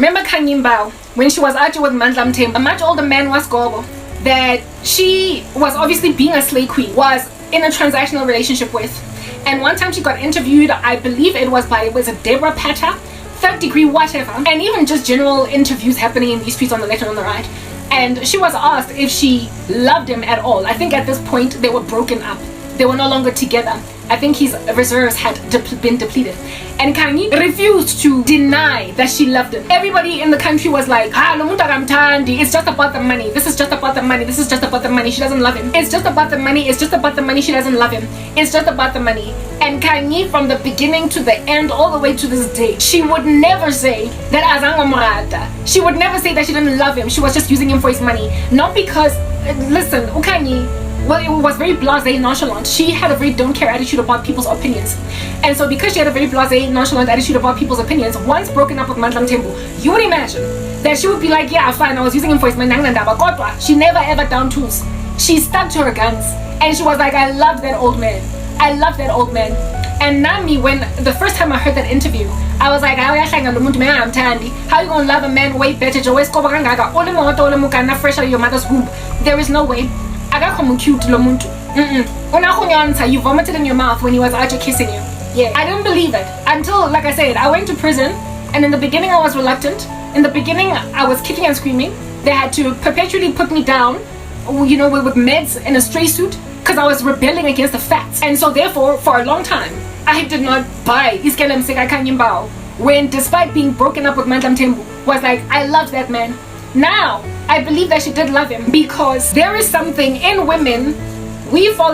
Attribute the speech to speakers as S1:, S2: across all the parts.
S1: Remember Kanyimbao, when she was out with Mandla Mthembu, a much older man was Grovel, that she was obviously being a slay queen, was in a transactional relationship with. And one time she got interviewed, I believe it was a Deborah Patta, Third Degree, whatever, and even just general interviews happening in these streets on the left and on the right. And she was asked if she loved him at all. I think at this point they were broken up. They were no longer together. I think his reserves had been depleted. And Kanye refused to deny that she loved him. Everybody in the country was like, it's just about the money. This is just about the money. This is just about the money. She doesn't love him. It's just about the money. It's just about the money. She doesn't love him. It's just about the money. And Kanye, from the beginning to the end, all the way to this day, she would never say that Azango Morata. She would never say that she didn't love him. She was just using him for his money. Not because, listen, Kanye, well, it was very blasé, nonchalant. She had a very don't care attitude about people's opinions. And so because she had a very blasé, nonchalant attitude about people's opinions, once broken up with Mandla Mthembu, you would imagine that she would be like, yeah, fine, I was using him for his money. She never ever down tools. She stuck to her guns. And she was like, I love that old man. I love that old man. And Nami, when the first time I heard that interview, I was like, how you gonna love a man way better? Fresh out of your mother's womb. There is no way. Cute you vomited in your mouth when he was out kissing you. Yeah, I didn't believe it until, like I said, I went to prison, and in the beginning I was reluctant. In the beginning I was kicking and screaming. They had to perpetually put me down, you know, with meds in a stray suit, because I was rebelling against the facts. And so therefore, for a long time, I did not buy Iskele Msika Kanyimbao, when despite being broken up with Mandla Mthembu, was like, I loved that man. Now I believe that she did love him, because there is something in women. Men fall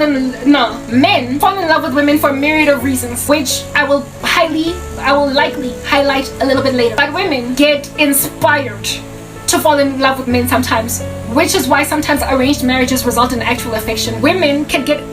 S1: in love with women for a myriad of reasons, which I will likely highlight a little bit later. But women get inspired to fall in love with men sometimes, which is why sometimes arranged marriages result in actual affection. Women can get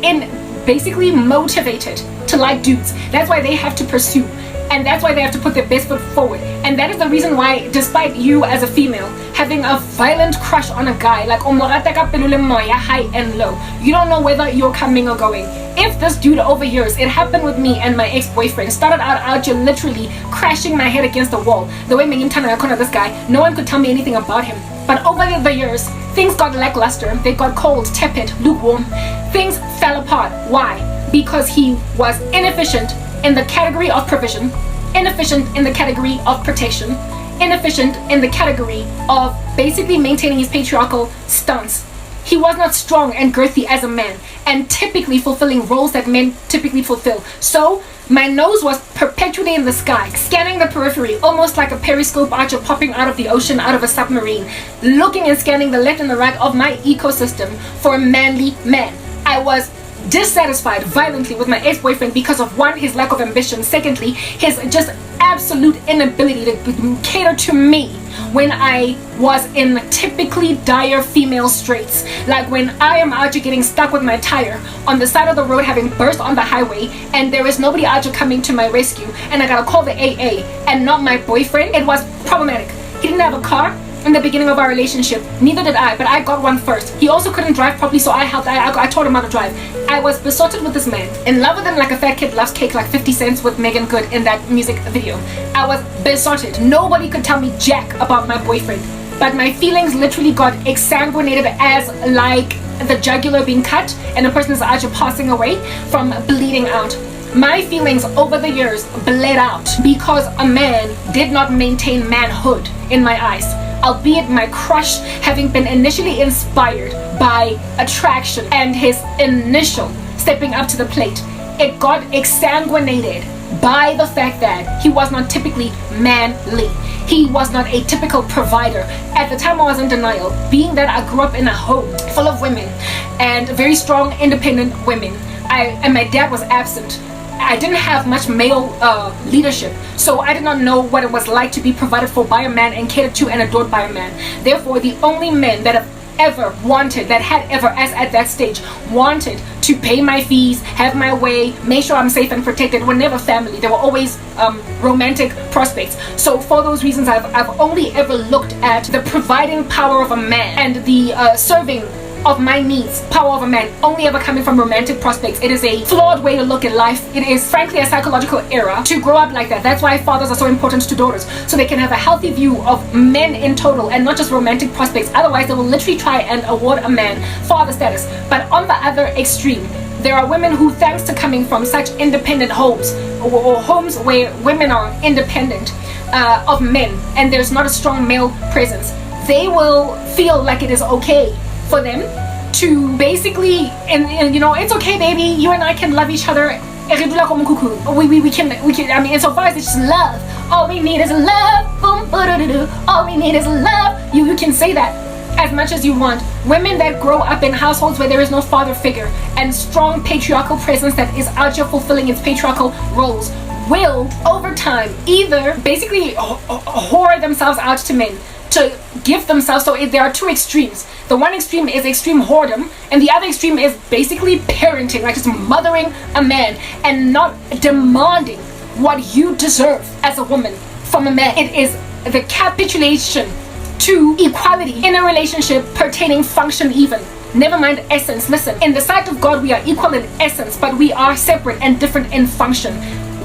S1: basically motivated to like dudes. That's why they have to pursue. And that's why they have to put their best foot forward. And that is the reason why, despite you as a female having a violent crush on a guy, like high and low, you don't know whether you're coming or going. If this dude over years, it happened with me and my ex-boyfriend, started out here literally crashing my head against the wall. The way this guy, no one could tell me anything about him. But over the years, things got lackluster. They got cold, tepid, lukewarm. Things fell apart. Why? Because he was inefficient in the category of provision, inefficient in the category of protection, inefficient in the category of basically maintaining his patriarchal stance. He was not strong and girthy as a man, and typically fulfilling roles that men typically fulfill. So my nose was perpetually in the sky, scanning the periphery, almost like a periscope archer popping out of the ocean, out of a submarine, looking and scanning the left and the right of my ecosystem for a manly man. I was dissatisfied violently with my ex-boyfriend because of, one, his lack of ambition, secondly, his just absolute inability to cater to me when I was in typically dire female straits. Like when I am out here getting stuck with my tire on the side of the road, having burst on the highway, and there is nobody out here coming to my rescue, and I gotta call the AA and not my boyfriend. It was problematic. He didn't have a car in the beginning of our relationship, neither did I, but I got one first. He also couldn't drive properly, so I helped. I taught him how to drive. I was besotted with this man, in love with him like a fat kid loves cake, like 50 Cent with Megan Good in that music video. I was besotted. Nobody could tell me jack about my boyfriend, but my feelings literally got exsanguinated as like the jugular being cut and a person is actually passing away from bleeding out. My feelings over the years bled out because a man did not maintain manhood in my eyes. Albeit my crush having been initially inspired by attraction and his initial stepping up to the plate, it got exsanguinated by the fact that he was not typically manly. He was not a typical provider. At the time I was in denial, being that I grew up in a home full of women and very strong independent women, and my dad was absent. I didn't have much male leadership, so I did not know what it was like to be provided for by a man and catered to and adored by a man. Therefore, the only men that have ever wanted, that had ever, as at that stage, wanted to pay my fees, have my way, make sure I'm safe and protected, were never family. They were always romantic prospects. So for those reasons, I've only ever looked at the providing power of a man and the serving of my needs, power of a man, only ever coming from romantic prospects. It is a flawed way to look at life. It is frankly a psychological error to grow up like that. That's why fathers are so important to daughters, so they can have a healthy view of men in total and not just romantic prospects. Otherwise, they will literally try and award a man father status. But on the other extreme, there are women who, thanks to coming from such independent homes, or homes where women are independent of men and there's not a strong male presence, they will feel like it is okay for them to basically, and you know, it's okay, baby, you and I can love each other. We can, I mean, insofar as it's just love. All we need is love. Boom, all we need is love. You can say that as much as you want. Women that grow up in households where there is no father figure and strong patriarchal presence that is out here fulfilling its patriarchal roles will, over time, either basically whore themselves out to men, to give themselves. So there are two extremes. The one extreme is extreme whoredom, and the other extreme is basically parenting, like just mothering a man and not demanding what you deserve as a woman from a man. It is the capitulation to equality in a relationship pertaining function even. Never mind essence. Listen, in the sight of God, we are equal in essence, but we are separate and different in function.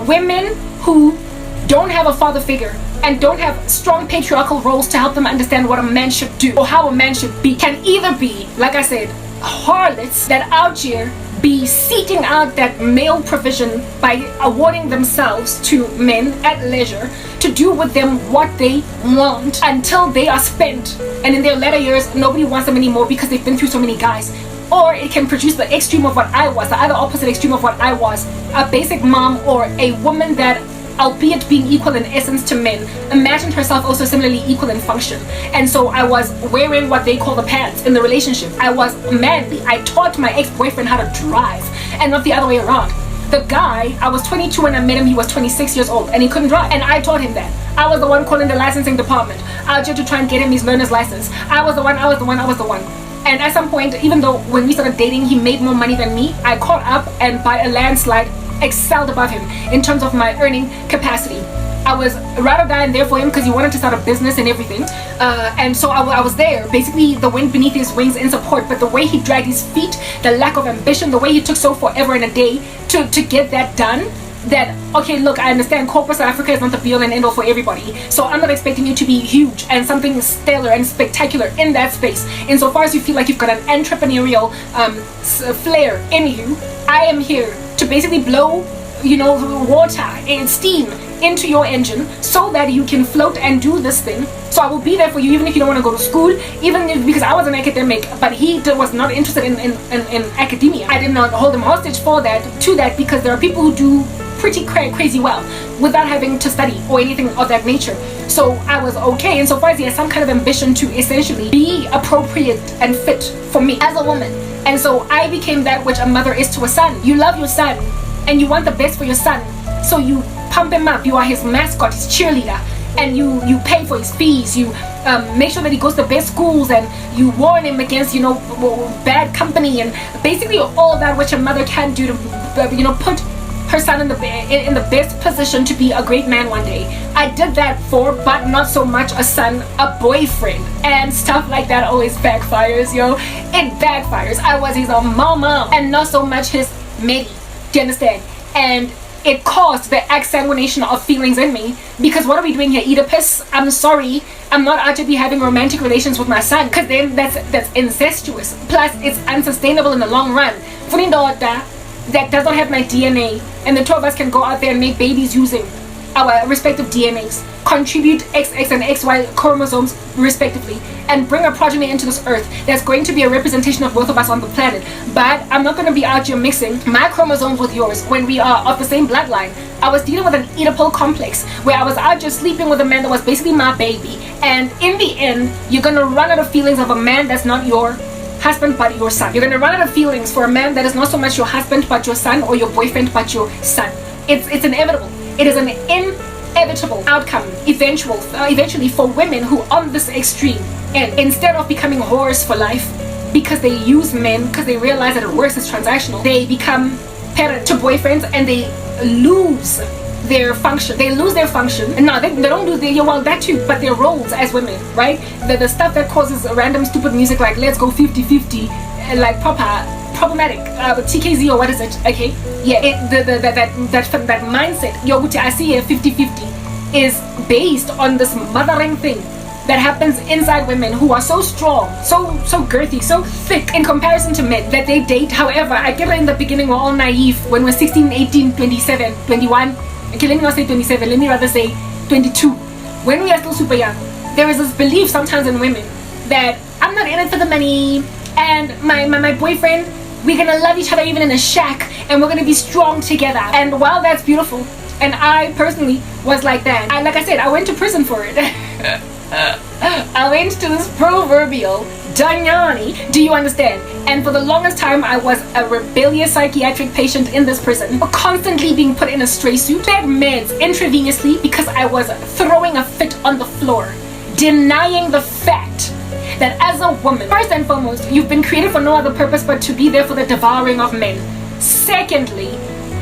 S1: Women who don't have a father figure and don't have strong patriarchal roles to help them understand what a man should do or how a man should be can either be, like I said, harlots that out here be seeking out that male provision by awarding themselves to men at leisure to do with them what they want until they are spent, and in their later years nobody wants them anymore because they've been through so many guys. Or it can produce the extreme of what I was, the other opposite extreme of what I was, a basic mom or a woman that, albeit being equal in essence to men, imagined herself also similarly equal in function. And so I was wearing what they call the pants in the relationship. I was manly. I taught my ex-boyfriend how to drive and not the other way around. The guy, I was 22 when I met him, he was 26 years old and he couldn't drive, and I taught him that. I was the one calling the licensing department out here to try and get him his learner's license. I was the one. And at some point, even though when we started dating he made more money than me, I caught up and by a landslide excelled above him in terms of my earning capacity. I was ride or die and there for him because he wanted to start a business and everything, and so I was there, basically the wind beneath his wings in support. But the way he dragged his feet, the lack of ambition, the way he took so forever and a day to get that done, that, okay, look, I understand corporate South Africa is not the be all and end all for everybody, so I'm not expecting you to be huge and something stellar and spectacular in that space. Insofar as you feel like you've got an entrepreneurial flair in you, I am here to basically blow, you know, water and steam into your engine so that you can float and do this thing. So I will be there for you even if you don't want to go to school, even if, because I was an academic but he was not interested in academia. I did not hold him hostage for that, to that, because there are people who do pretty crazy well without having to study or anything of that nature. So I was okay insofar as he has some kind of ambition to essentially be appropriate and fit for me as a woman. And so I became that which a mother is to a son. You love your son and you want the best for your son, so you pump him up. You are his mascot, his cheerleader, and you pay for his fees. You make sure that he goes to the best schools, and you warn him against, you know, bad company, and basically all that which a mother can do to, you know, put her son in the best position to be a great man one day. I did that for, but not so much a son, a boyfriend, and stuff like that always backfires, yo. It backfires. I was his mama and not so much his mate. Do you understand? And it caused the exsanguination of feelings in me, because what are we doing here, Oedipus? I'm sorry, I'm not out to be having romantic relations with my son, because then that's incestuous, plus it's unsustainable in the long run. Funindota that does not have my DNA, and the two of us can go out there and make babies using our respective DNAs, contribute XX and XY chromosomes respectively, and bring a progeny into this earth that's going to be a representation of both of us on the planet. But I'm not going to be out here mixing my chromosomes with yours when we are of the same bloodline. I was dealing with an Oedipal complex where I was out just sleeping with a man that was basically my baby, and in the end you're going to run out of feelings of a man that's not your husband but your son. You're going to run out of feelings for a man that is not so much your husband but your son, or your boyfriend but your son. It's inevitable. It is an inevitable outcome eventually for women who on this extreme end, instead of becoming whores for life because they use men, because they realize that at worst it's transactional, they become parent to boyfriends and they lose their function. They lose their function. And no, they don't lose their, well, that too, but their roles as women, right? The stuff that causes random stupid music like let's go 50-50, like problematic, TKZ or what is it? Okay, yeah, that mindset, yoguti I see a 50-50 is based on this mothering thing that happens inside women who are so strong, so girthy, so thick in comparison to men that they date. However, I get it in the beginning we're all naive when we're 16, 18, 27, 21. Okay, let me not say 27, let me rather say 22. When we are still super young, there is this belief sometimes in women that I'm not in it for the money, and my boyfriend, we're gonna love each other even in a shack, and we're gonna be strong together. And while that's beautiful, and I personally was like that, like I said, I went to prison for it. I went to this proverbial Danyani, do you understand? And for the longest time I was a rebellious psychiatric patient in this prison, constantly being put in a stray suit, fed meds intravenously because I was throwing a fit on the floor, denying the fact that as a woman, first and foremost, you've been created for no other purpose but to be there for the devouring of men. Secondly,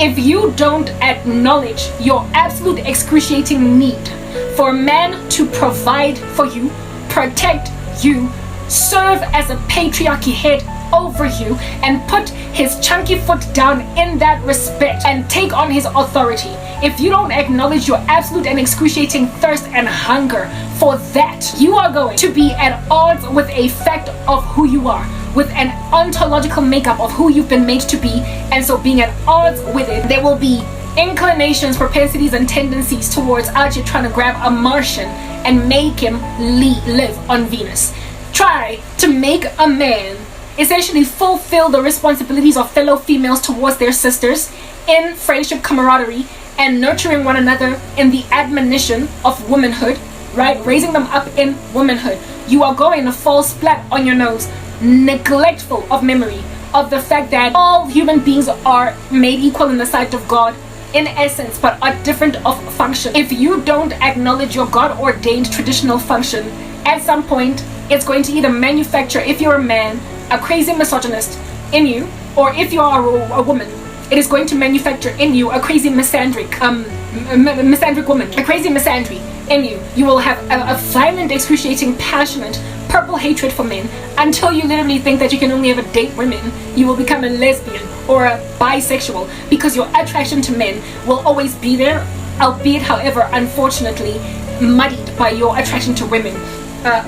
S1: if you don't acknowledge your absolute excruciating need for a man to provide for you, protect you, serve as a patriarchy head over you, and put his chunky foot down in that respect and take on his authority, if you don't acknowledge your absolute and excruciating thirst and hunger for that, you are going to be at odds with a fact of who you are, with an ontological makeup of who you've been made to be. And so being at odds with it, there will be inclinations, propensities, and tendencies towards out here trying to grab a Martian and make him live on Venus. Try to make a man essentially fulfill the responsibilities of fellow females towards their sisters in friendship, camaraderie, and nurturing one another in the admonition of womanhood, right? Raising them up in womanhood. You are going to fall splat on your nose, neglectful of memory, of the fact that all human beings are made equal in the sight of God in essence, but are different of function. If you don't acknowledge your God-ordained traditional function, at some point it's going to either manufacture, if you're a man, a crazy misogynist in you, or if you are a woman, it is going to manufacture in you a crazy misandric woman, a crazy misandry in you. You will have a violent, excruciating, passionate, purple hatred for men until you literally think that you can only ever date women. You will become a lesbian or a bisexual because your attraction to men will always be there, albeit, however, unfortunately, muddied by your attraction to women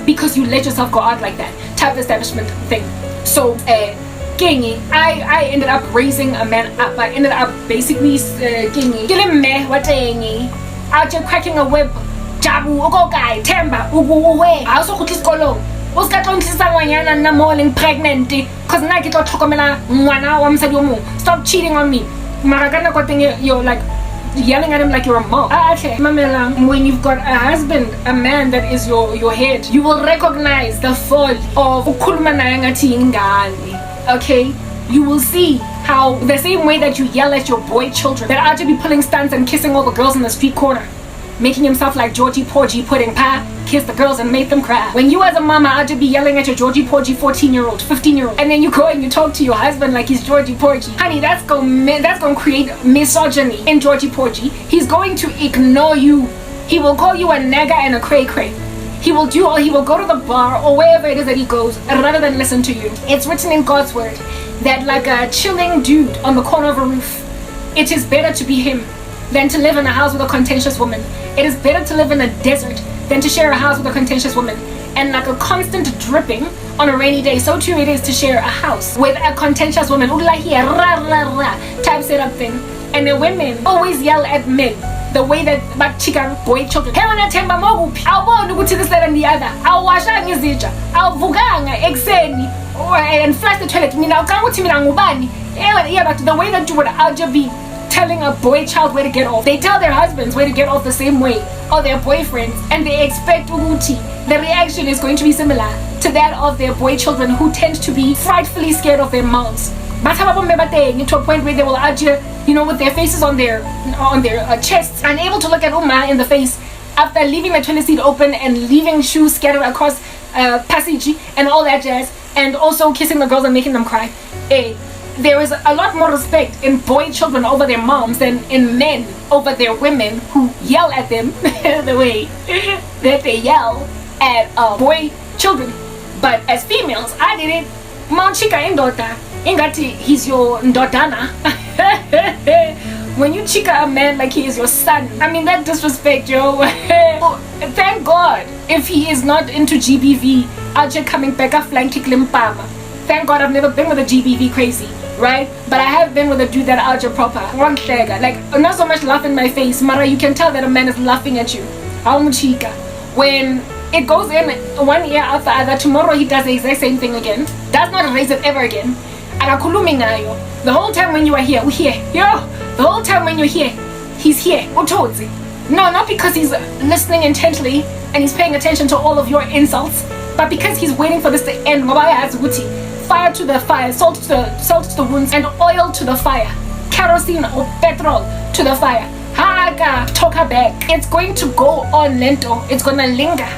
S1: because you let yourself go out like that type of establishment thing. So, I ended up raising a man up. I ended up basically out here cracking a whip. Jabu, ugokai, temba, uguwe. I also kutis kolong. Uska tontisa wanyana na moling pregnant. Cause na kito tokomela mwana wa msadi omu. Stop cheating on me. Maragana kwa thing you're like yelling at him like you're a mom. Okay. Mamela, when you've got a husband, a man that is your head, you will recognize the fall of ukuluma na yangati ingani. Okay? You will see how the same way that you yell at your boy children that are to be pulling stunts and kissing all the girls in the street corner, making himself like Georgie Porgy, putting kiss the girls and make them cry. When you as a mama are to be yelling at your Georgie Porgy 14-year-old, 15-year-old, and then you go and you talk to your husband like he's Georgie Porgy, honey, that's gonna create misogyny in Georgie Porgy. He's going to ignore you. He will call you a nigger and a cray-cray. He will go to the bar or wherever it is that he goes rather than listen to you. It's written in God's word that like a chilling dude on the corner of a roof, it is better to be him than to live in a house with a contentious woman. It is better to live in a desert than to share a house with a contentious woman. And like a constant dripping on a rainy day, so too it is to share a house with a contentious woman. Type setup thing. And the women always yell at men the way that but chicken boy children. Hey, wanna temba mogupi? I'll go to this, that, and the other. I'll wash out ngizija. I'll vuganga exeni and flush the toilet. Mina ukanguti mina ngubani. Yeah, but the way that you would be telling a boy child where to get off. They tell their husbands where to get off the same way, or their boyfriends, and they expect Uguti. The reaction is going to be similar to that of their boy children who tend to be frightfully scared of their moms. But how about to a point where they will argue, with their faces on their chests, unable to look at Uma in the face after leaving the toilet seat open and leaving shoes scattered across passage and all that jazz, and also kissing the girls and making them cry. there is a lot more respect in boy children over their moms than in men over their women who yell at them the way that they yell at boy children. But as females, I did it. Mount Chica indota. Ingati, he's your ndodana. When you chica a man like he is your son, I mean, that disrespect, yo. Thank God if he is not into GBV, I'll just coming back a flying kick limpama. Thank God I've never been with a GBV crazy, right? But I have been with a dude that Alja proper. One shagger. Like, not so much laugh in my face, Mara, you can tell that a man is laughing at you. How chica. When it goes in 1 year after other, tomorrow he does the exact same thing again. Does not erase it ever again. The whole time when you are here, we're here. Yo, the whole time when you're here, he's here. No, not because he's listening intently and he's paying attention to all of your insults, but because he's waiting for this to end. Fire to the fire, salt to the wounds, and oil to the fire. Kerosene or petrol to the fire. Haga, talk her back. It's going to go on lento. It's gonna linger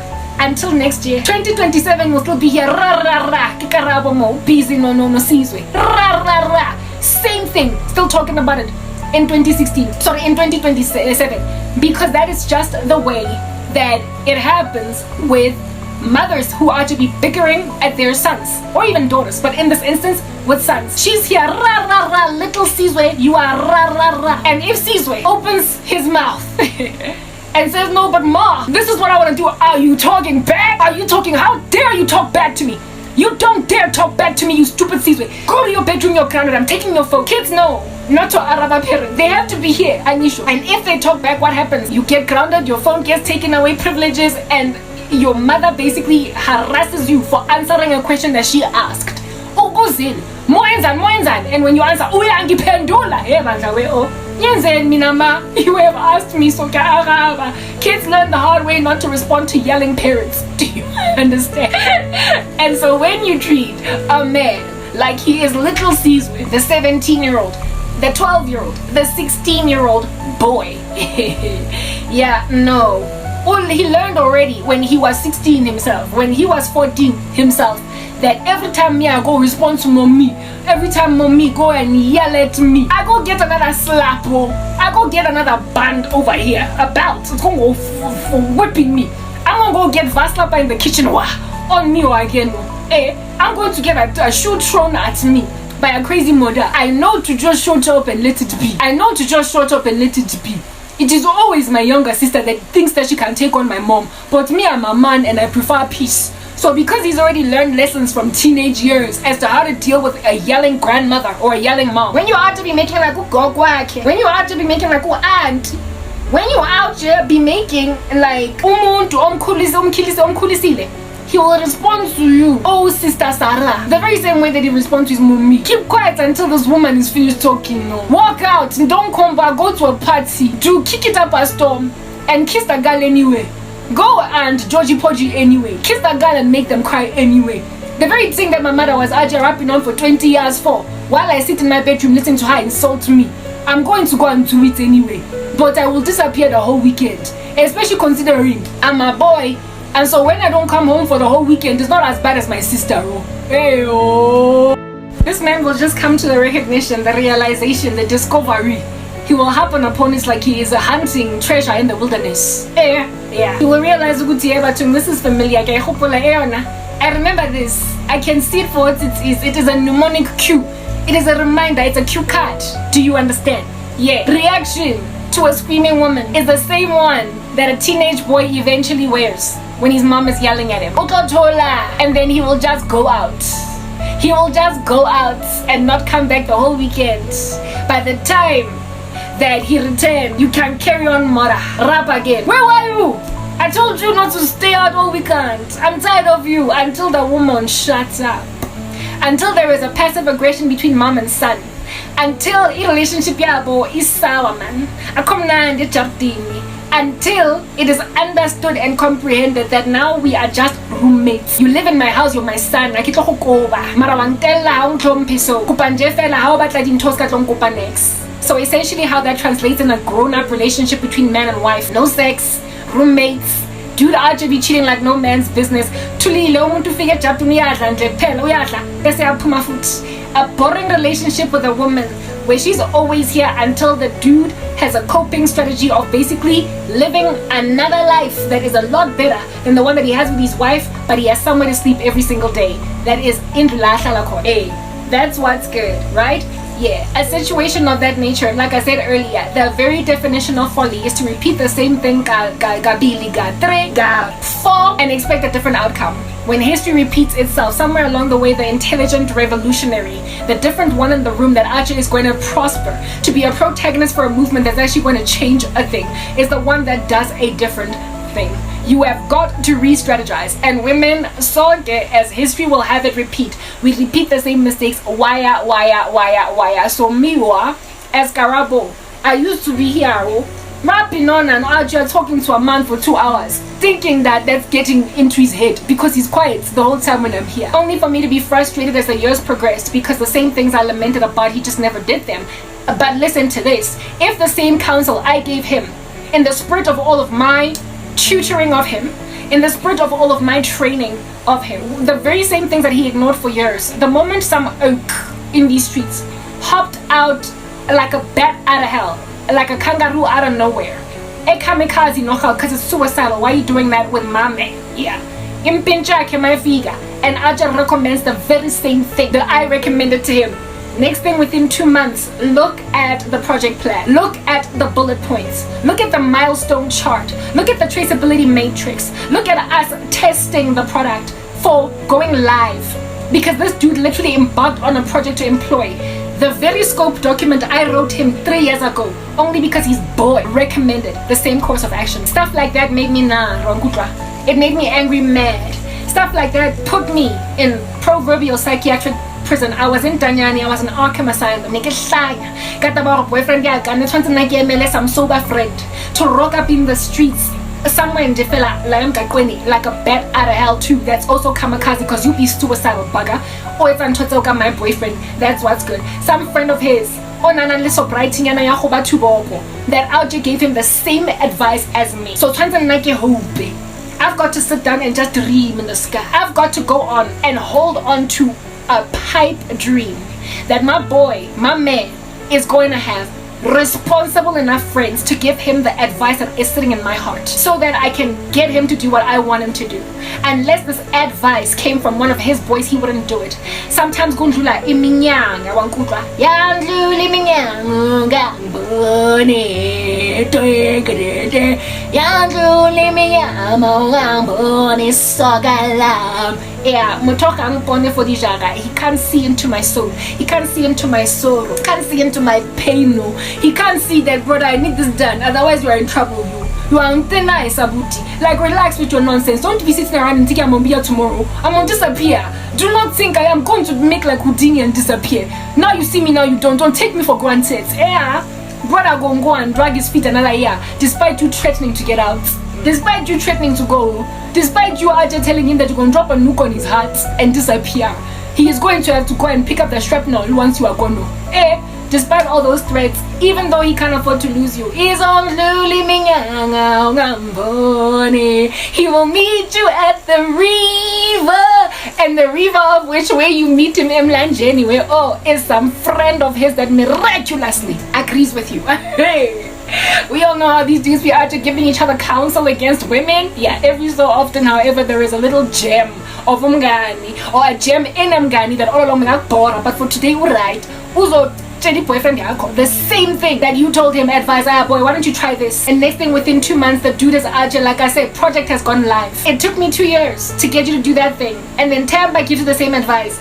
S1: until next year. 2027 will still be here. Ra ra ra. Karabo mo busy no sizwe. Ra ra ra. Same thing. Still talking about it in 2016. Sorry, in 2027, because that is just the way that it happens with mothers who are to be bickering at their sons or even daughters, but in this instance with sons. She's here, ra ra ra, little Sizwe, you are ra ra ra. And if Sizwe opens his mouth and says, no, but ma, this is what I want to do, are you talking back? Are you talking, how dare you talk back to me? You don't dare talk back to me, you stupid Sizwe. Go to your bedroom, you're grounded, I'm taking your phone. Kids know not to Araba parents. They have to be here, Anisho. And if they talk back, what happens? You get grounded, your phone gets taken away, privileges, and your mother basically harasses you for answering a question that she asked. Oh, goes in. Moenzan. And when you answer, oh, yeah, you have asked me, so kids learn the hard way not to respond to yelling parents. Do you understand? And so when you treat a man like he is little Caesar, the 17-year-old, the 12-year-old, the 16-year-old boy, yeah, no. Well, he learned already when he was 16 himself, when he was 14 himself, that every time me I go respond to mommy, every time mommy go and yell at me, I go get another slap, I go get another band over here, a belt, it's going to go for whipping me. I'm going to go get Vaslapa in the kitchen, on me or again. I'm going to get a shoe thrown at me by a crazy mother. I know to just shut up and let it be. It is always my younger sister that thinks that she can take on my mom. But me, I'm a man and I prefer peace. So because he's already learned lessons from teenage years as to how to deal with a yelling grandmother or a yelling mom. When you are to be making like gogwake, when you are to be making like aunt, when you out here be making like umuntu omkhulisile, he will respond to you, oh sister Sarah, the very same way that he responds to his mommy. Keep quiet until this woman is finished talking. No, walk out, don't come back, go to a party, do kick it up a storm and kiss the girl anyway. Go and Georgie Podgy anyway, kiss the girl and make them cry anyway. The very thing that my mother was actually rapping on for 20 years for, while I sit in my bedroom listening to her insult me, I'm going to go and do it anyway. But I will disappear the whole weekend, especially considering I'm a boy. And so when I don't come home for the whole weekend, it's not as bad as my sister. Hey, oh. This man will just come to the recognition, the realization, the discovery. He will happen upon it like he is a hunting treasure in the wilderness. Yeah. He will realize this is familiar. I remember this. I can see it for what it is. It is a mnemonic cue. It is a reminder. It's a cue card. Do you understand? Yeah. Reaction to a screaming woman is the same one that a teenage boy eventually wears when his mom is yelling at him. And then he will just go out. He will just go out and not come back the whole weekend. By the time that he returned, you can carry on mother. Rap again. Where were you? I told you not to stay out all weekend. I'm tired of you. Until the woman shuts up. Until there is a passive aggression between mom and son. Until a relationship yabo is sour, man. Until it is understood and comprehended that now we are just roommates. You live in my house, you're my son. So essentially how that translates in a grown-up relationship between man and wife. No sex, roommates, dude be cheating like no man's business. a boring relationship with a woman where she's always here until the dude has a coping strategy of basically living another life that is a lot better than the one that he has with his wife, but he has somewhere to sleep every single day. That is hey, that's what's good, right? Yeah, a situation of that nature, like I said earlier, the very definition of folly is to repeat the same thing ga-bili, ga-3, ga-4 and expect a different outcome. When history repeats itself, somewhere along the way, the intelligent revolutionary, the different one in the room that actually is going to prosper, to be a protagonist for a movement that's actually going to change a thing, is the one that does a different thing. You have got to re-strategize. And women, so as history will have it repeat, we repeat the same mistakes. Why? So me, as Karabo, I used to be here, rapping on and out here talking to a man for 2 hours, thinking that that's getting into his head because he's quiet the whole time when I'm here. Only for me to be frustrated as the years progressed because the same things I lamented about, he just never did them. But listen to this. If the same counsel I gave him, in the spirit of all of my tutoring of him, in the spirit of all of my training of him, the very same things that he ignored for years, the moment some oak in these streets hopped out like a bat out of hell, like a kangaroo out of nowhere, a kamikaze knockout because it's suicidal, why are you doing that with my man? Yeah, impincha my figure, and Aja recommends the very same thing that I recommended to him. Next thing, within 2 months, look at the project plan. Look at the bullet points. Look at the milestone chart. Look at the traceability matrix. Look at us testing the product for going live. Because this dude literally embarked on a project to employ the very scope document I wrote him 3 years ago, only because his boy recommended the same course of action. Stuff like that made me it made me angry, mad. Stuff like that put me in proverbial psychiatric prison. I was in Tanyani, I was in Arkham Asylum. Got about boyfriend, some sober friend to rock up in the streets somewhere in Jefela, like a bat out of hell too. That's also kamikaze because you be suicidal bugger. Or it's Antotoka, my boyfriend. That's what's good. Some friend of his, that Alja gave him the same advice as me. So I've got to sit down and just dream in the sky. I've got to go on and hold on to a pipe dream that my boy, my man, is going to have responsible enough friends to give him the advice that is sitting in my heart, so that I can get him to do what I want him to do. Unless this advice came from one of his boys, he wouldn't do it. Sometimes gundlula iminyanga wankutla yandlula iminyanga ngambone tegede yandlula iminyama ngambone sogalam. Yeah, mutoka ngibone for the jaga. He can't see into my soul. He can't see into my sorrow. He can't see into my pain. No, he can't see that, brother. I need this done. Otherwise, you are in trouble. You are nice, Abuti. Like, relax with your nonsense. Don't be sitting around and thinking I'm gonna be here tomorrow. I'm gonna disappear. Do not think I am going to make like Houdini and disappear. Now you see me, now you don't. Don't take me for granted. Yeah, brother, go and drag his feet another year, despite you threatening to get out. Despite you threatening to go, despite you are just telling him that you're going to drop a nuke on his heart and disappear, he is going to have to go and pick up the shrapnel once you are gone. Despite all those threats, even though he can't afford to lose you, he will meet you at the river, and the river of which way you meet him Mlanje anyway, is some friend of his that miraculously agrees with you. Hey, we all know how these dudes be out giving each other counsel against women. Yeah, every so often, however, there is a little gem of umgani or a gem in umgani that all along but for today, right? Uzo boyfriend, the same thing that you told him, advice, boy, why don't you try this? And next thing, within 2 months, the dude is agile. Like I said, project has gone live. It took me 2 years to get you to do that thing, and then Tamba gives you the same advice,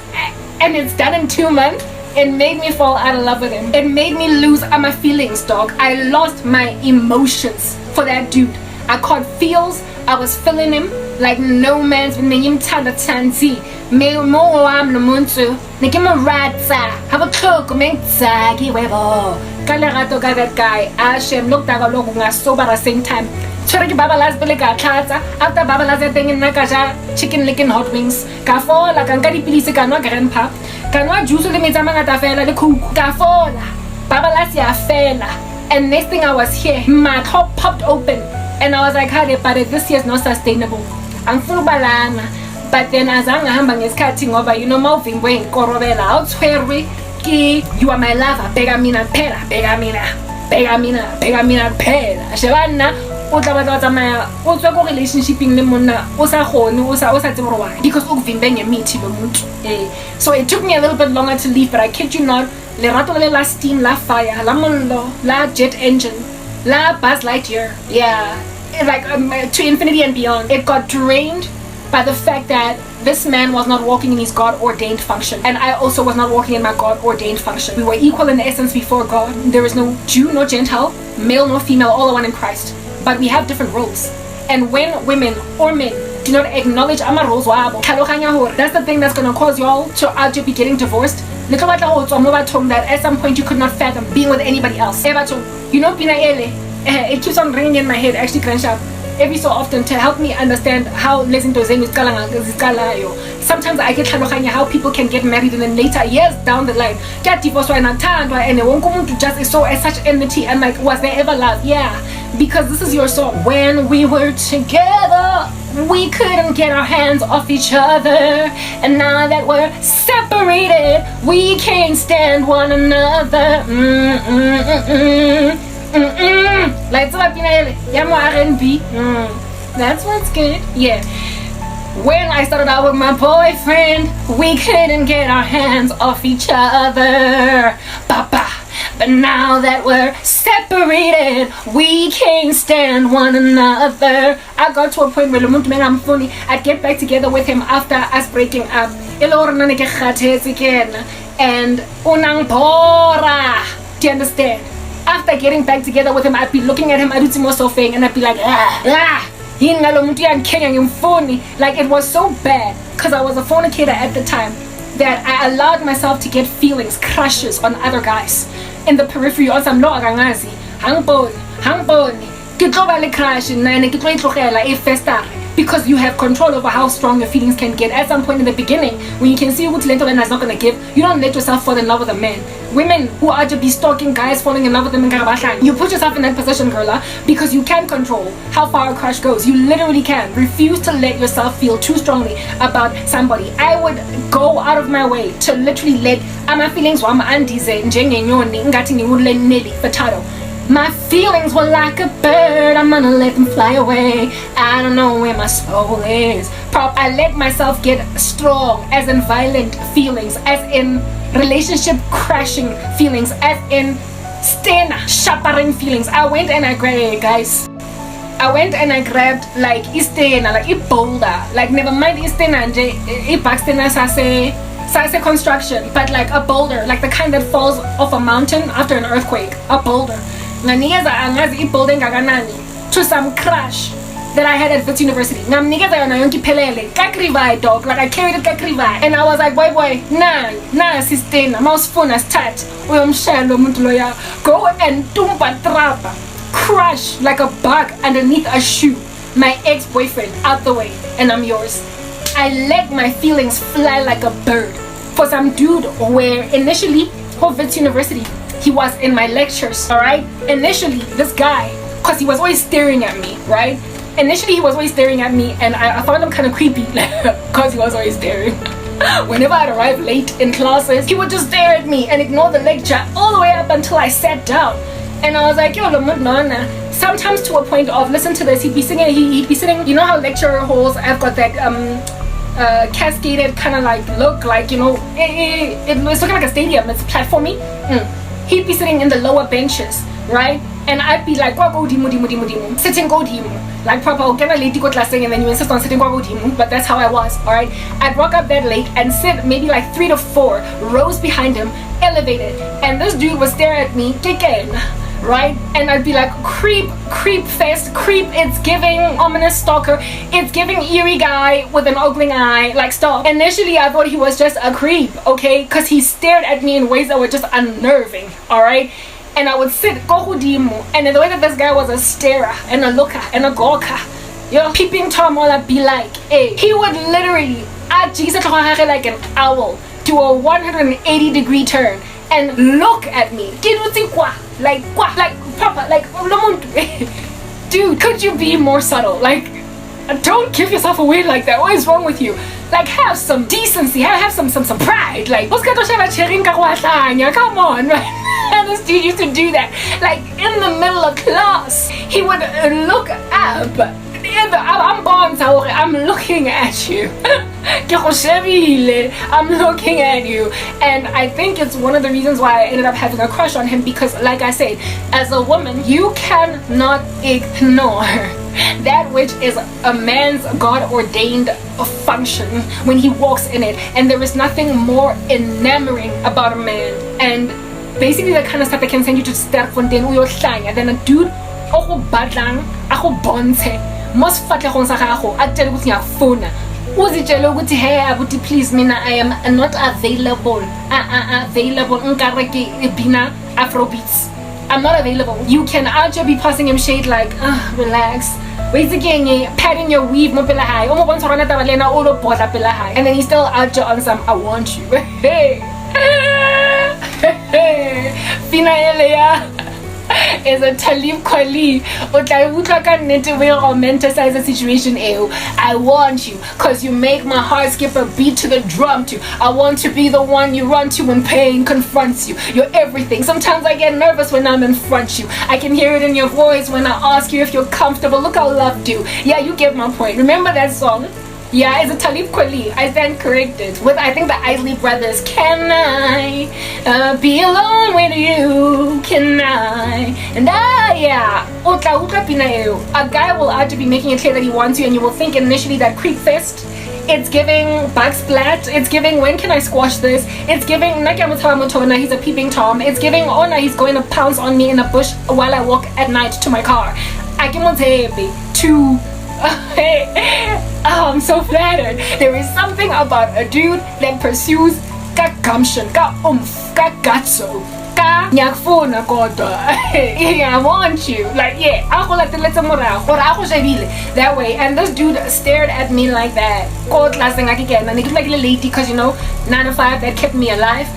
S1: and it's done in 2 months. It made me fall out of love with him. It made me lose my feelings, dog. I lost my emotions for that dude. I caught feels. I was feeling him like no man's been name Tanda Tanzi. Me mo am no muntu. Nikima ratsa. Have a cook, make zagi webo. Kalerato got that guy. Ashem looked at a logo sober at the same time. Choriki babalas belega klata. After babalas thing in Nakaja, chicken licking hot wings. Kafo like Ankari Pilisi Kano grandpa. Kano juice the Mizamanga fella the cook. Kafola. Babalas ya fella. And next thing I was here, my top popped open. And I was like, but this year's not sustainable. I'm full balana. But then azange hamba ngesikhathi ngoba you know mawuvimbwe inkorobela awuthwerwe ki you are my lover bheka mina phela bheka mina phela shebana o tla batla tsamaya o tswe ko relationshiping le monna o sa gone o sa tsebe gore why because o vimbe ngemithi lo muntu so it took me a little bit longer to leave, but I kid you not, lerato le la steam, la fire, la mollo, la jet engine, la Buzz Lightyear, yeah, like to infinity and beyond. It got drained by the fact that this man was not walking in his God-ordained function, and I also was not walking in my God-ordained function. We were equal in essence before God. There is no Jew nor Gentile, male nor female, all are one in Christ, but we have different roles. And when women or men do not acknowledge ama roles wabo, that's the thing that's going to cause y'all to out be getting divorced. That at some point you could not fathom being with anybody else. You know, it keeps on ringing in my head, actually, Crenshaw, every so often to help me understand how sometimes I get how people can get married and then later, years down the line, get divorced and it won't come to just so as such enmity. And like, was there ever love? Yeah, because this is your song. When we were together, we couldn't get our hands off each other, and now that we're separated, we can't stand one another. Like R&B. That's what's good. Yeah. When I started out with my boyfriend, we couldn't get our hands off each other. Papa. But now that we're separated, we can't stand one another. I got to a point where I'm funny. I'd get back together with him after us breaking up. And unang bora. Do you understand? After getting back together with him, I'd be looking at him, and I'd be like, like it was so bad because I was a fornicator at the time that I allowed myself to get feelings, crushes on other guys in the periphery. On some law gangazi, because you have control over how strong your feelings can get. At some point in the beginning, when you can see who talent is not gonna give, you don't let yourself fall in love with a man. Women who are to be stalking guys, falling in love with them, you put yourself in that position, girl, because you can control how far a crush goes. You literally can. Refuse to let yourself feel too strongly about somebody. I would go out of my way to literally let my feelings my feelings were like a bird, I'm gonna let them fly away. I don't know where my soul is. I let myself get strong, as in violent feelings, as in relationship crashing feelings, as in stena shattering feelings. I went and I grabbed like istena, like a boulder, like never mind istena and a backstena sase construction, but like a boulder, like the kind that falls off a mountain after an earthquake. A boulder. To some crash that I had at Wits University. Like I carried it and I was like, boy, nah, sister, mouse phone as tat. Go and tumpa trapa. Crush like a bug underneath a shoe. My ex-boyfriend out the way, and I'm yours. I let my feelings fly like a bird for some dude where initially Wits University, he was in my lectures, alright? Initially, this guy, because he was always staring at me, right? Initially, he was always staring at me, and I found him kind of creepy, because he was always staring. Whenever I'd arrive late in classes, he would just stare at me and ignore the lecture all the way up until I sat down. And I was like, yo, sometimes to a point of, listen to this, he'd be sitting, you know how lecture halls have got that, cascaded kind of like look, like, you know, it's looking like a stadium, it's platformy. He'd be sitting in the lower benches, right? And I'd be like, sitting like proper, and then you insist on sitting, but that's how I was, alright? I'd walk up that late and sit maybe like 3 to 4 rows behind him, elevated, and this dude would stare at me, right? And I'd be like, creep fest, creep, it's giving ominous stalker, it's giving eerie guy with an ogling eye, like stop. Initially I thought he was just a creep, okay, because he stared at me in ways that were just unnerving, alright? And I would sit, and the way that this guy was a starer and a looker and a gawker, peeping Tom, all I'd be like, hey, he would literally like an owl do a 180-degree turn and look at me, like proper, like dude, could you be more subtle? Like Don't give yourself away like that. What is wrong with you? Like, have some decency, have some pride. Like, come on, right? And this dude used to do that. Like, in the middle of class, he would look up. I'm looking at you. I'm looking at you. And I think it's one of the reasons why I ended up having a crush on him, because, like I said, as a woman, you cannot ignore that which is a man's God-ordained function when he walks in it. And there is nothing more enamoring about a man. And basically the kind of stuff that can send you to Sterkfontein and then a dude most fatlhong sa gago a tell ukuthi ngiyafuna uzitshela ukuthi hey abuti please mina I am not available nkare ke bina afrobeats. I'm not available. You can actually be passing him shade like relax, basically patting your weave mo pela high o mo bontsha rona taba lena o lo botla pela high, and then he's still out on some I want you. Hey fina eleya is a Talib Kweli o tla utlwa ka nnete we romanticize the situation. I want you cause you make my heart skip a beat to the drum too. I want to be the one you run to when pain confronts you. You're everything. Sometimes I get nervous when I'm in front of you. I can hear it in your voice when I ask you if you're comfortable. Look how love do. Yeah, you get my point. Remember that song? Yeah, it's a Talib Kweli. I stand corrected. With I think the Isley Brothers. Can I be alone with you? Can I? And yeah. A guy will actually be making it clear that he wants you, and you will think initially that creep fest. It's giving back splat. It's giving when can I squash this? It's giving Nakamutana, he's a peeping Tom. It's giving Ona, he's going to pounce on me in a bush while I walk at night to my car. I'm so flattered. There is something about a dude that pursues ka gumption, ka oomph, ka gutso, ka nyakfuna koda. I want you. Like, yeah, ako like that way. And this dude stared at me like that. Because you know, 9 to 5 that kept me alive.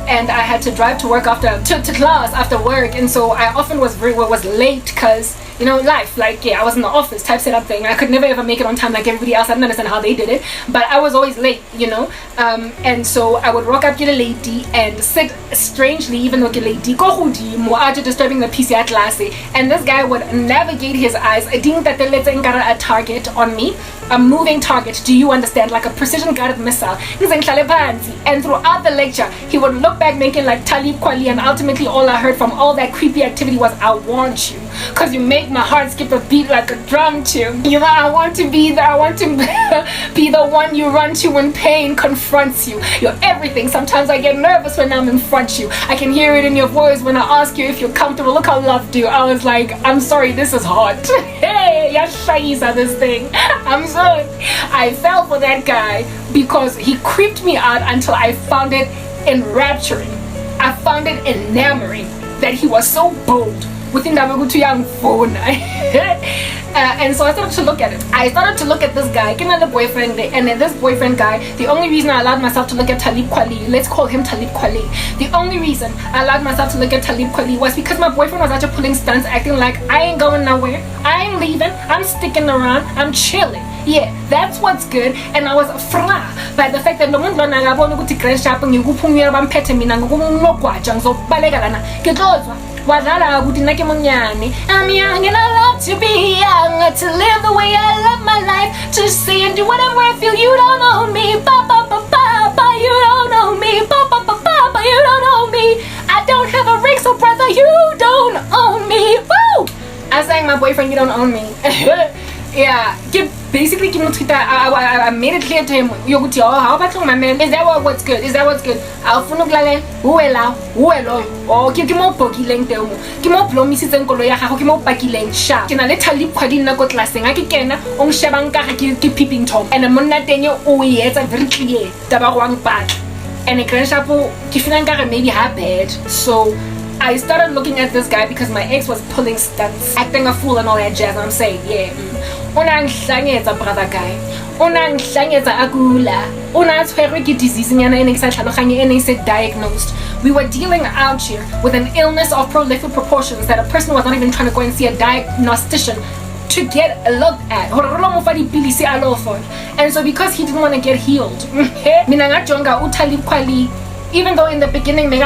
S1: And I had to drive to work to class after work, and so I often was late because you know life, like yeah, I was in the office type setup thing. I could never ever make it on time like everybody else. I didn't understand how they did it, but I was always late, you know. And so I would rock up get a lady and sit strangely, even though get lady go disturbing the PC at last. And this guy would navigate his eyes. I think that a target on me, a moving target. Do you understand? Like a precision guided missile. And throughout the lecture, he would look back making like Talib Kweli, and ultimately all I heard from all that creepy activity was I want you, cause you make my heart skip a beat like a drum tune. You know, I want to be the one you run to when pain confronts you. You're everything. Sometimes I get nervous when I'm in front of you. I can hear it in your voice when I ask you if you're comfortable. Look how love do. I was like, I'm sorry, this is hot. Hey, yashayisa this thing. I'm sorry. I fell for that guy because he creeped me out until I found it enrapturing. I found it enamoring that he was so bold within that young phone. And so I started to look at it. I started to look at this guy, another boyfriend, and then this boyfriend guy. The only reason I allowed myself to look at Talib Kweli, let's call him Talib Kweli. The only reason I allowed myself to look at Talib Kweli was because my boyfriend was actually pulling stunts, acting like I ain't going nowhere, I ain't leaving, I'm sticking around, I'm chilling. Yeah, that's what's good. And I was fra by the fact that no one wadlala ukuthi nake monyane. I'm young and I love to be young, to live the way I love my life, to say and do whatever I feel. You don't own me, ba ba ba ba ba. You don't own me, ba ba ba ba ba. You don't own me. I don't have a ring, so brother, you don't own me. Woo! I sang my boyfriend, you don't own me. Yeah, basically I made it clear to him, how about my man? Is that what's good? Is that what's good? I'll funuglale, uela, uelo, or kimo poki length, kimo plomisits and koloya, kimo paki length sharp. Can I let Talib Kweli na got lasting? I can on Shabanka keep peeping Tom. And a monatenyo, oh yes, I'm very clear. Tabawang back. And a grandchapo, Kifinanga maybe have bad. So I started looking at this guy because my ex was pulling stunts, acting a fool and all that jazz. And I'm saying, yeah. Unangihlangeza brother guy, unangihlangeza agula, unathwerwe ke disease nyana ene sa tlhaloganye ene se diagnosed. We were dealing out here with an illness of prolific proportions that a person was not even trying to go and see a diagnostician to get looked at. And so because he didn't want to get healed, even though in the beginning this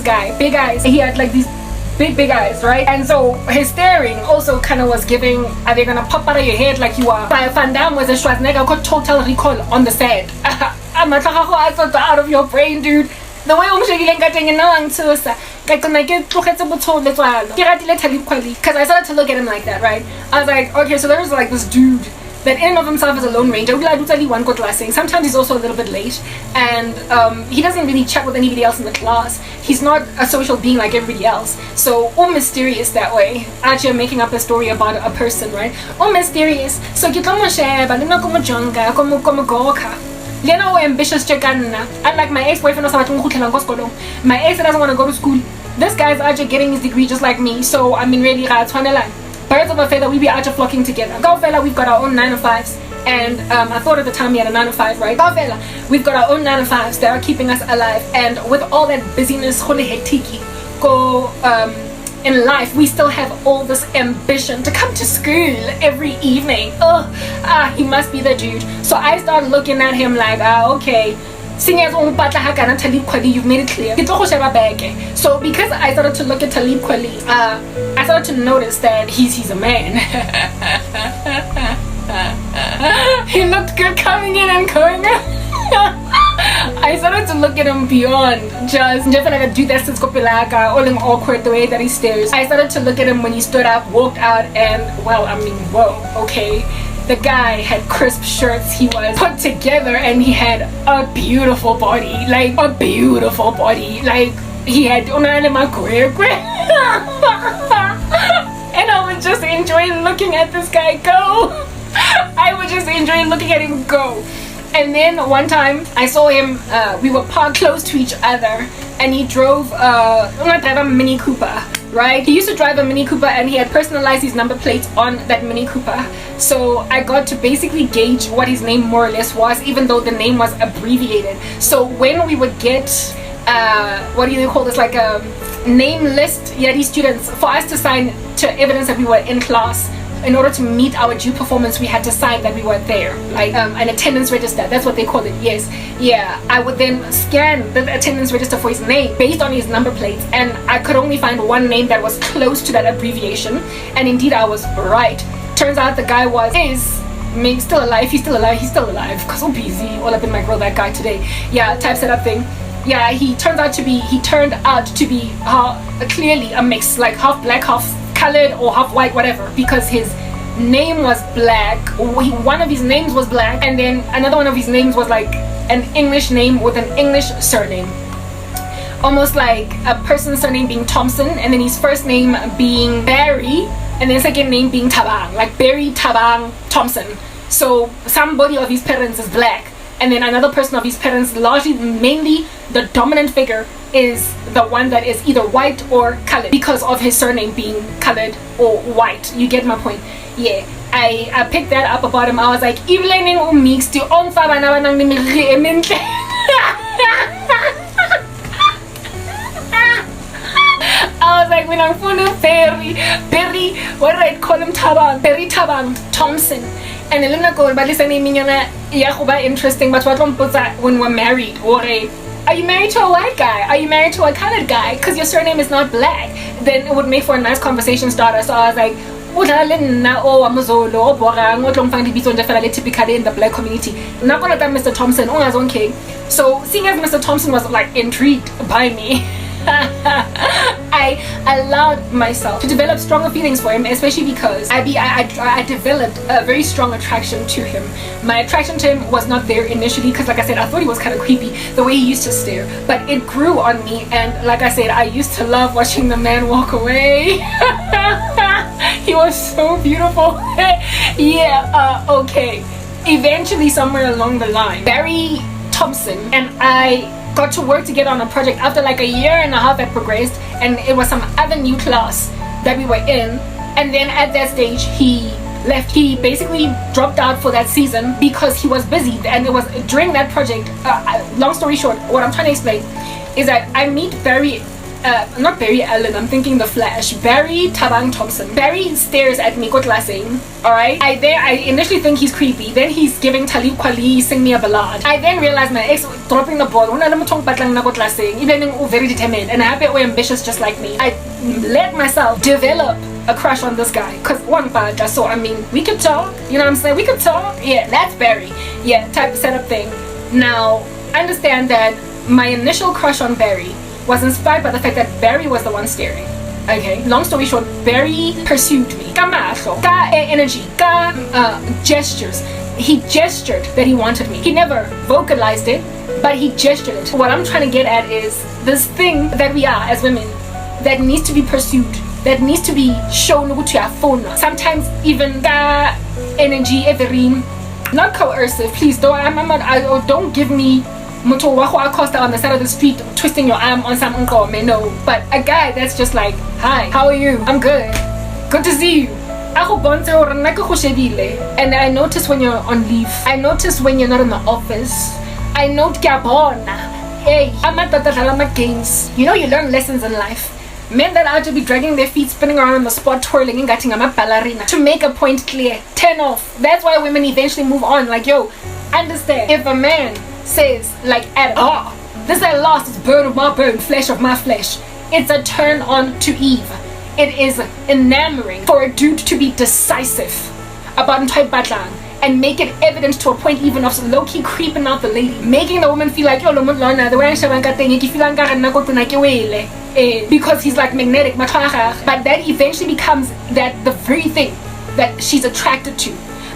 S1: guy, big eyes, he had like these big eyes, right? And so his staring also kind of was giving, are they gonna pop out of your head like you are? Van Damme was a Schwarzenegger got total recall on the set. I'm out of your brain, dude. The way because I started to look at him like that, right? I was like, okay, so there's like this dude that in and of himself is a lone ranger. Sometimes he's also a little bit late, and he doesn't really chat with anybody else in the class. He's not a social being like everybody else. So all mysterious that way. Actually, I'm making up a story about a person, right? All mysterious. So ambitious, unlike my ex-boyfriend, my ex doesn't want to go to school. This guy's actually getting his degree just like me. So I mean, really, birds of a feather, we be out flocking together. Go fella, we've got our own 9 to 5s, and I thought at the time he had a 9 to 5, right? Go fella, we've got our own 9 to 5s that are keeping us alive, and with all that busyness, in life, we still have all this ambition to come to school every evening. He must be the dude. So I started looking at him like, okay, seeing as you've made it clear. So because I started to look at Talib Kweli, I started to notice that he's a man. He looked good coming in and going out. I started to look at him beyond just like a dude that sits all in awkward the way that he stares. I started to look at him when he stood up, walked out, and well, I mean, whoa, okay. The guy had crisp shirts, he was put together, and he had a beautiful body, like a beautiful body, like he had and I would just enjoy looking at this guy go. I would just enjoy looking at him go. And then one time I saw him, we were parked close to each other, and he drove a Mini Cooper, right? He used to drive a Mini Cooper, and he had personalized his number plates on that Mini Cooper. So I got to basically gauge what his name more or less was, even though the name was abbreviated. So when we would get, what do you call this, like a name list, these students, for us to sign to evidence that we were in class, in order to meet our due performance, we had to sign that we were there, like an attendance register. That's what they call it. Yes, yeah. I would then scan the attendance register for his name based on his number plates, and I could only find one name that was close to that abbreviation. And indeed, I was right. Turns out the guy still alive. He's still alive. Cause so busy, all up in my grill. That guy today. Yeah, typesetup thing. Yeah, he turned out to be clearly a mix, like half black, half colored, or half white, whatever, because his name was black. One of his names was black, and then another one of his names was like an English name with an English surname, almost like a person's surname being Thompson, and then his first name being Barry, and then second name being Tabang, like Barry Tabang Thompson. So somebody of his parents is black, and then another person of his parents, mainly the dominant figure, is the one that is either white or colored because of his surname being colored or white. You get my point? Yeah. I picked that up about him. I was like, I was like, when I'm full of Perry, what did I call him? Perry Tabang Thompson. And then I go, but listen, interesting, but when we're married, or are you married to a white guy? Are you married to a colored guy? Because your surname is not black. Then it would make for a nice conversation starter. So I was like, typically in the black community. Not gonna tell Mr. Thompson, okay. So seeing as Mr. Thompson was like intrigued by me, I allowed myself to develop stronger feelings for him, especially because I developed a very strong attraction to him. My attraction to him was not there initially because, like I said, I thought he was kind of creepy the way he used to stare, but it grew on me, and like I said, I used to love watching the man walk away. He was so beautiful. Yeah, okay. Eventually, somewhere along the line, Barry Thompson and I got to work together on a project after like a year and a half had progressed, and it was some other new class that we were in. And then at that stage he left. He basically dropped out for that season because he was busy, and it was during that project, long story short, what I'm trying to explain is that I meet Barry not Barry Allen, I'm thinking The Flash. Barry Tabang Thompson. Barry stares at me, alright? I initially think he's creepy. Then he's giving Talib Kweli sing me a ballad. I then realize my ex dropping the ball. Even very determined and happy or ambitious just like me. I let myself develop a crush on this guy. Cause one bad, so I mean, we could talk. You know what I'm saying? We could talk. Yeah, that's Barry. Yeah, type of setup thing. Now, understand that my initial crush on Barry was inspired by the fact that Barry was the one staring. Okay, long story short, Barry pursued me. Ka energy, gestures. He gestured that he wanted me. He never vocalized it, but he gestured it. What I'm trying to get at is this thing that we are as women that needs to be pursued, that needs to be shown to your phone. Sometimes even ka energy, every not coercive. Please don't give me Moto Waho Acosta on the side of the street twisting your arm on some no. But a guy that's just like, hi, how are you? I'm good. Good to see you. And I notice when you're on leave. I notice when you're not in the office. I note hey, I'm at the games. You know, you learn lessons in life. Men that are to be dragging their feet, spinning around on the spot, twirling and getting a ballerina to make a point clear. 10 off. That's why women eventually move on. Like, yo, understand. If a man says, like, Adam, this I lost is bone of my bone, flesh of my flesh, it's a turn on to Eve. It is enamoring for a dude to be decisive about Ntoi Batlang and make it evident to a point even of low-key creeping out the lady, making the woman feel like, yo, the way I feel because he's like magnetic, but that eventually becomes that the very thing that she's attracted to,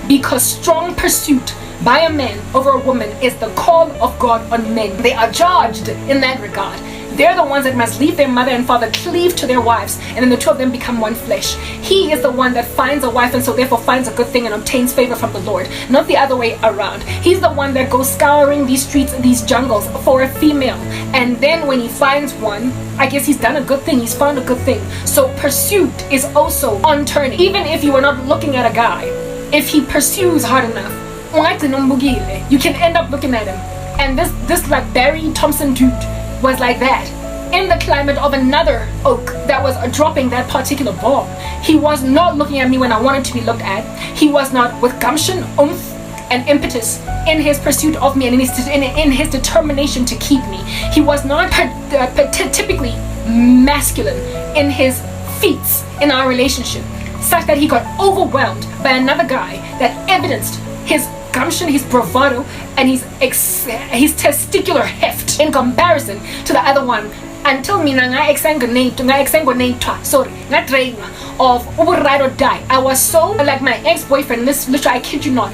S1: because strong pursuit by a man over a woman is the call of God on men. They are charged in that regard. They're the ones that must leave their mother and father, cleave to their wives, and then the two of them become one flesh. He is the one that finds a wife and so therefore finds a good thing and obtains favor from the Lord, not the other way around. He's the one that goes scouring these streets, these jungles for a female, and then when he finds one, I guess he's done a good thing, he's found a good thing. So pursuit is also on turning. Even if you are not looking at a guy, if he pursues hard enough, you can end up looking at him. And this like Barry Thompson dude was like that. In the climate of another oak that was dropping that particular bomb, he was not looking at me when I wanted to be looked at. He was not with gumption, oomph, and impetus in his pursuit of me and in his determination to keep me. He was not typically masculine in his feats in our relationship, such that he got overwhelmed by another guy that evidenced his gumption, his bravado, and his testicular heft in comparison to the other one, until me nga exsanguinate of ride or die. I was so like my ex-boyfriend. This literally, I kid you not,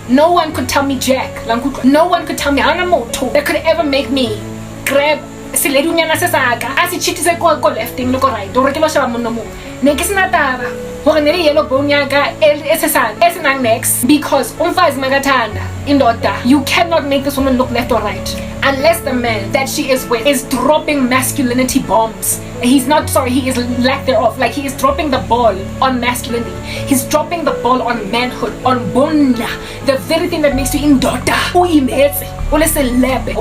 S1: no one could tell me jack. No one could tell me that could ever make me grab seledunyana se saka asi chitise ko lefting loko right do rekelo shaba monno mo ne ke sena taba hore ne le yellow bone yaka esenang next, because umfazi makathanda indoda, you cannot make this woman look left or right unless the man that she is with is dropping masculinity bombs. He's not, sorry, he is lack thereof. Like, he is dropping the ball on masculinity, he's dropping the ball on manhood, on bonna, the very thing that makes you indoda.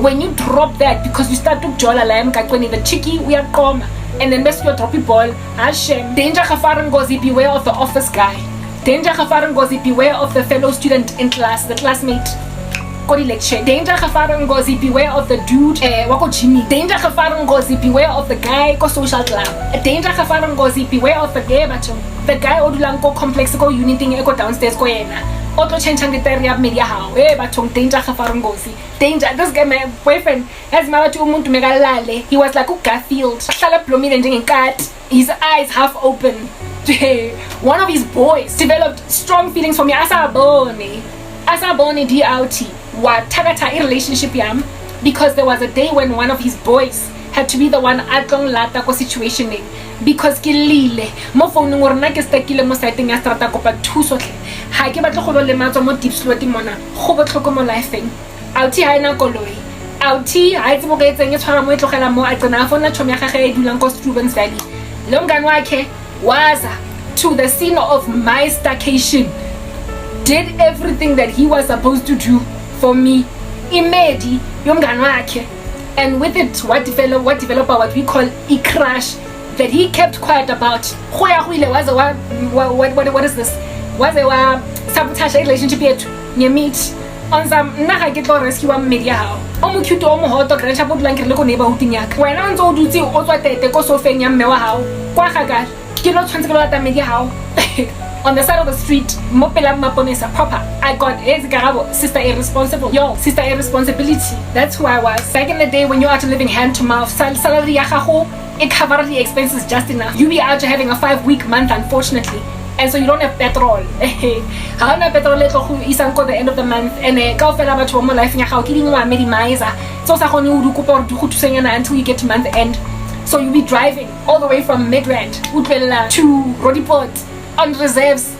S1: When you drop that, because you start to jola lam kakweni the cheeky we are come, and then best you drop the ball, Hashem. Danger Khafaran Gozi, beware of the office guy. Danger Khafaran Gozi, beware of the fellow student in class, the classmate. Danger Khafaran Gozi, beware of the dude wako Jimmy. Danger Khafaran Gozi, beware of the guy ko social club. Danger Khafaran Gozi, beware of the gay bacho. The guy odulang ko complex ko uniting eko downstairs ko yena. Auto change and the media how. Batong danger Khafaran Gozi. Danger. This guy, my boyfriend, has married to umuntu megalale. He was like Garfield. His eyes half open. One of his boys developed strong feelings for me. Asaboni DLT. What tagata in relationship yam, because there was a day when one of his boys had to be the one atong lata ko situation because kilile mo phone ngore na ke stakile mo site ya strata ko pa thuso tle ha ke batla go le matso mo deep slot mona go botlhoko mo lifeng outi ha ina koloi outi ha itse mo ka etseng e tshwara mo e tlogela mo a tsena phone na chomi ya gage e dulang ko Stevens Valley. Lo mngani wakhe waza to the scene of my staycation, did everything that he was supposed to do for me. Imedi yomngani wakhe, And with it, what developed what we call a crush that he kept quiet about. What is this? Was a sabotage relationship yet? You meet on some naha get to rescue media how. Omo cute omo hot grandcha put like look neighborhood yak. When on so do see also te ko so fenya mewa how. Kwa gaga. Ke no tshwantse ba ta media how. On the side of the street, mopela maponesa proper. I got Karabo, sister irresponsible. Yo, sister irresponsibility. That's who I was. Back in the day when you're out living hand to mouth, salary yahaho, it covered the expenses just enough. You be out having a 5-week month, unfortunately. And so you don't have petrol. How na petrol isang ko the end of the month. And ka fela batho mo life nya ga o ke dingwa me di maiza. So sa gone o dukopa o go thusanyana until you get to month end. So you be driving all the way from Midrand to Rodiport on reserves.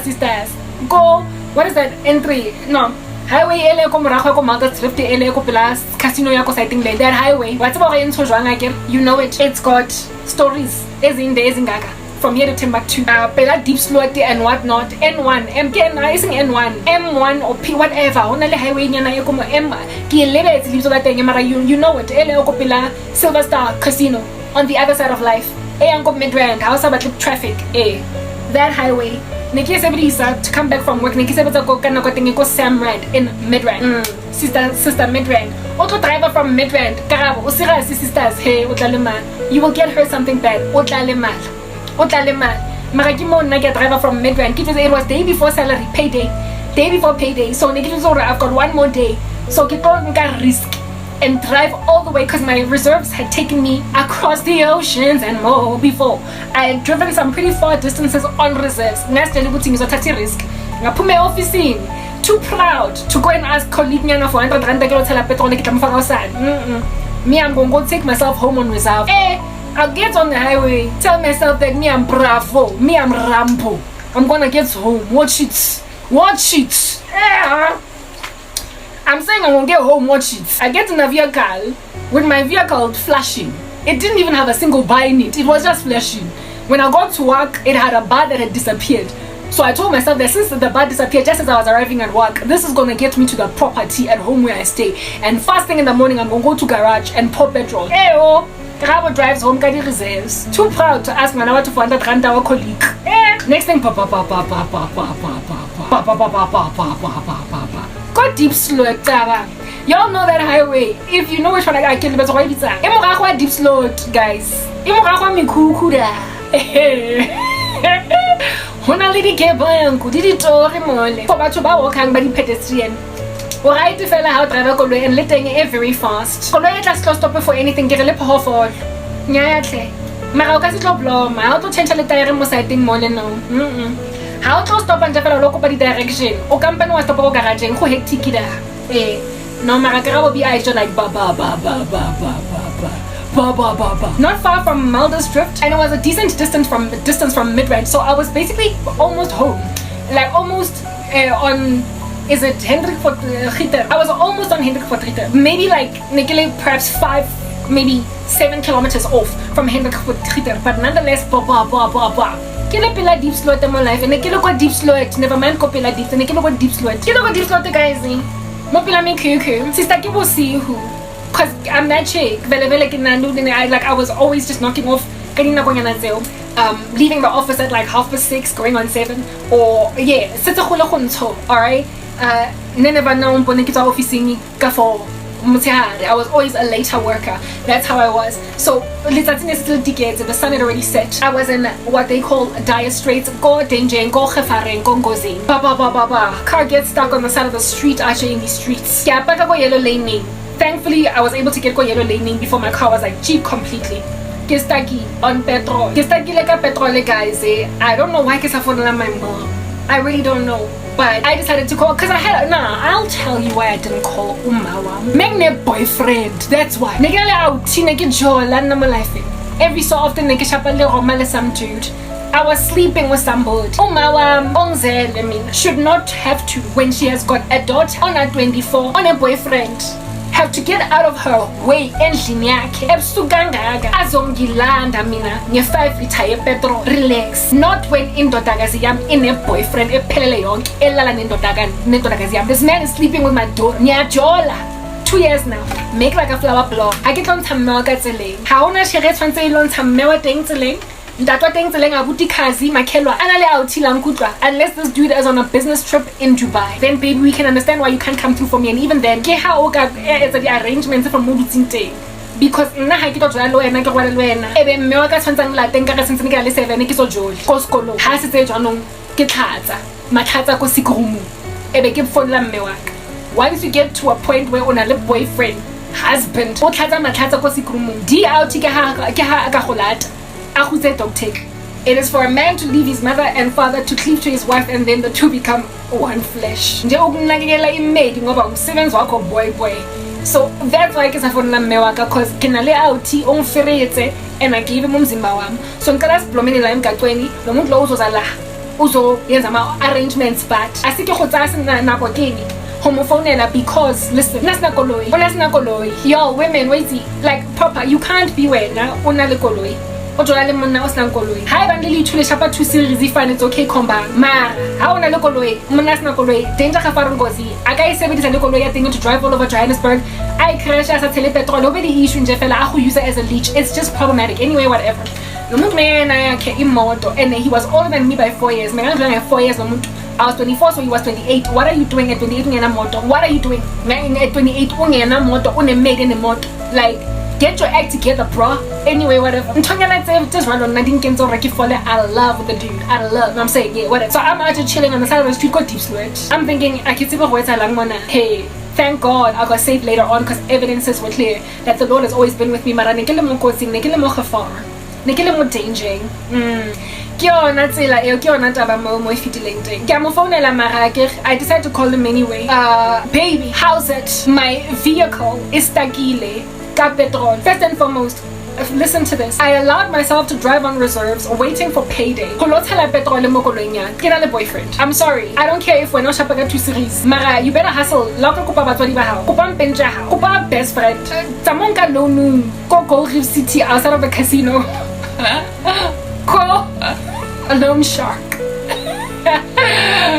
S1: Sisters. Go, what is that? Entry? No. Highway ele ko morago ko Malta Thrift ele ko plus casino ya ko sighting there. That highway. What's about in Hlongwane? You know it. It's got stories. Ezingaga. From here to Timbuktu, pela deep slot and whatnot. N1, M1 or P whatever. Only highway nyana yo como M. Ki lebe it's lives that thing. You know it. Ele ko pela Silver Star Casino on the other side of life. Ango Midrand. House about traffic. That highway. Niki sabri isa to come back from work. Niki sabri go kana ko tingi ko Samrad in Midrand. Sister Midrand. Auto driver from Midrand. Karabo. Usira sisters. Hey, utalema. You will get her something bad. Utalema. Maragimo Naga driver from Midrand. It was day before salary, payday. So I've got one more day. So get on risk and drive all the way because my reserves had taken me across the oceans and more before. I had driven some pretty far distances on reserves. Next is a taxi risk. I put my office in. Too proud to go and ask colleague Nyana for 100 rand to tell a petrol Me, I'm going to go take myself home on reserve. I'll get on the highway, tell myself that me I'm bravo, me I'm Rambo. I'm gonna get home, watch it. I'm saying I'm gonna get home, watch it. I get in a vehicle with my vehicle flashing. It didn't even have a single bar in it, it was just flashing. When I got to work, it had a bar that had disappeared. So I told myself that since the bar disappeared just as I was arriving at work, this is gonna get me to the property at home where I stay. And first thing in the morning, I'm gonna go to garage and pour petrol. Karabo drives home, Kadi reserves. Too proud to ask Manawa to 400 rand our colleague. Next thing, got deep slow. Y'all know that highway. If you know which one I can, but why it's a deep slow, guys. Pedestrian. Alright, to fella how driver go and letting it very fast. Go let us stop for anything. Get a lip of all. Nyate. Marocas is blow. How to change the tire mo sighting more no. How to stop and travel local body direction. O company was stop garage and go hit ticket. No Maracara will be eyes like ba. Not far from Mulder's Drift, and it was a decent distance from Midrand. So I was basically almost home. Like almost on. Is it Hendrik for Gitter? I was almost on Hendrik for Gitter. Maybe like perhaps 5, maybe 7 kilometers off from Hendrik for Gitter. But nonetheless, Kila pila deep slow in my life, and I kilo go deep slow. Never mind ko pila deep, and I kilo go deep slow. Kilo go deep slow, guys. Mo pila me kuku. Sister kibo see who? Cause I'm that chick. I was always just knocking off. Leaving the office at like 6:30, going on 7, or alright. I was always a later worker. That's how I was. So the sun had already set. I was in what they call dire straits. Go danger, go ngozing. Car gets stuck on the side of the street, actually in the streets. Yeah, but I go yellow laning. Thankfully, I was able to get go yellow laning before my car was like cheap completely. Kistaki on petrol. Kistaki like a petrol guys. I don't know why I phone my mom. I really don't know. But I decided to call because I had I'll tell you why I didn't call Umawa. Make boyfriend. That's why. Every so often some dude. I was sleeping with somebody. Umawa should not have to when she has got a daughter on a 24 on a boyfriend. Have to get out of her way endlini yakhe ebusukangaka azongilanda mina nge5 liter yepetrol. Relax. Not when indodakazi yam in a boyfriend ephelele yonke elala nendodakazi yam. This man is sleeping with my daughter. Ngiyajola. 2 years now. Make like a flower block. I get on tammeo ka tseleng. Ha ona shere tshwantse e lon tammeo teng tseleng. Ntatwa teng tseleng abuti khazi makhelwa ana le authi la nkutwa. Unless this dude is on a business trip in Dubai, then baby we can understand why you can't come through for me. And even then, ke ha o ka etsa di arrangements from mo dutsing teng. Because nna ha ke tlo jwa le wena ke rwala le wena. Ebe mme wa ka tshwantsang la teng ka re sentse ke le 7 ke so jole. Ko sekolo. Ha se tse jwanong ke tlhatsa. Matlhatsa ko sekrumu. Ebe ke phone la mme wa ka. Once you get to a point where on a boyfriend, husband, o tlhatsa matlhatsa ko sekrumu. Di out ke ha ka golata. A go tse doctor. It is for a man to leave his mother and father to cleave to his wife and then the two become one flesh. Nje ukunakekela imedi ngoba umsebenzi wakho boy. So that's why I guess I found Mewaka because Kenale Auti on Ferrete and I gave him Zimbabwe. So in Kalas Blomini Lime Gatweni, the moon laws was Allah. Also, yes, I'm arrangements, but I think you could ask Napokini. Homophone because listen, that's not koloi. Yo, women, wait, like Papa, you can't be where now, only koloi. Ojolale monna o sna koloi ha eba le itshule shapa two series ifane it's okay comba ma ha ona le koloi monna sna koloi danger ga fara ngozi aka e sebedisa le koloi ya teng to drive all over Johannesburg I crash as a tele petrol over the issue nje fela a go use as a leech. It's just problematic anyway. Whatever lo muntu mena yakhe imoto and he was older than me by 4 years. Mina ngidlanga 4 years lo muntu. I was 24 so he was 28. What are you doing at 28 ungena moto? What are you doing at 28 ungena moto une maid in a moto? Like get your act together, bro. Anyway, whatever. I'm talking like just run on nothing can so Ricky Foley. I love the dude. I love. I'm saying, yeah, whatever. So I'm out here chilling on the side of the street, got deep switch. I'm thinking I can see the words Hlongwane. Hey, thank God I got saved later on because evidences were clear that the Lord has always been with me. Mara nekele mo kotsing, nekele mo gefar, nekele mo danger. Ke yona tsela eo ke yona taba mo fitileng teng. Ke mo founela mara I decided to call him anyway. Baby, how's it? My vehicle is stakile. Petrol. First and foremost, listen to this. I allowed myself to drive on reserves waiting for payday. Boyfriend. I'm sorry. I don't care if we're not shopping at 2 series. Mara, you better hustle. Loka kupa batwadi bahao. Kupa mpenja hao. Kupa best friend. Tamonka lonu. Go River City outside of the casino. Ko a loan shark.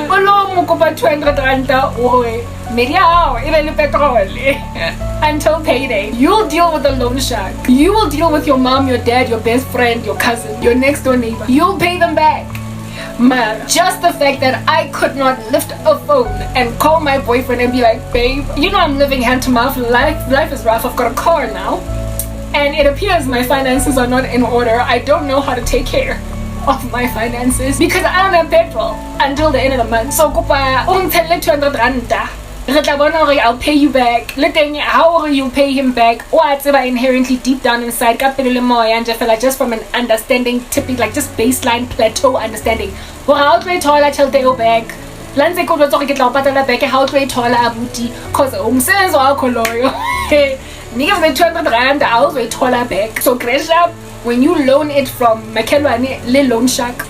S1: Olo mo kupa 200 randa. Oe. Media even petrol until payday. You'll deal with the loan shark. You will deal with your mom, your dad, your best friend, your cousin, your next door neighbor. You'll pay them back. Man, just the fact that I could not lift a phone and call my boyfriend and be like, babe, you know I'm living hand to mouth. Life is rough. I've got a car now. And it appears my finances are not in order. I don't know how to take care of my finances because I don't have petrol until the end of the month. So kupa 200 randa. I'll pay you back. How you pay him back? Whatever inherently deep down inside, just from an understanding, tipping like just baseline plateau understanding. How do I toilet till they go back? Lanze ko tlo get la patala back. How do I toilet abuti? Cause umsebenzi wakho loyo. Nigga the 200 rand, how do I toilet back? So crash up when you loan it from Makelwane le loan shark.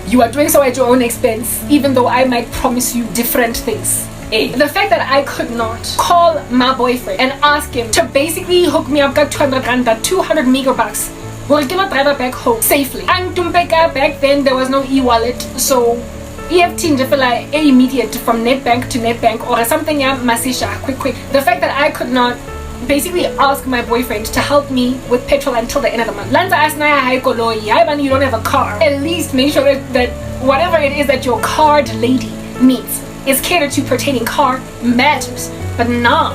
S1: You are doing so at your own expense, even though I might promise you different things. The fact that I could not call my boyfriend and ask him to basically hook me up, got 200 rand, 200 megabucks. Well, get my driver back home safely. And Tumpeka back then there was no e-wallet, so EFT immediate from netbank to netbank or something. Yeah, masisha quick. The fact that I could not basically ask my boyfriend to help me with petrol until the end of the month. Lanza asnaya haikoloi, you don't have a car. At least make sure that whatever it is that your card lady needs is catered to pertaining car matters. But nah.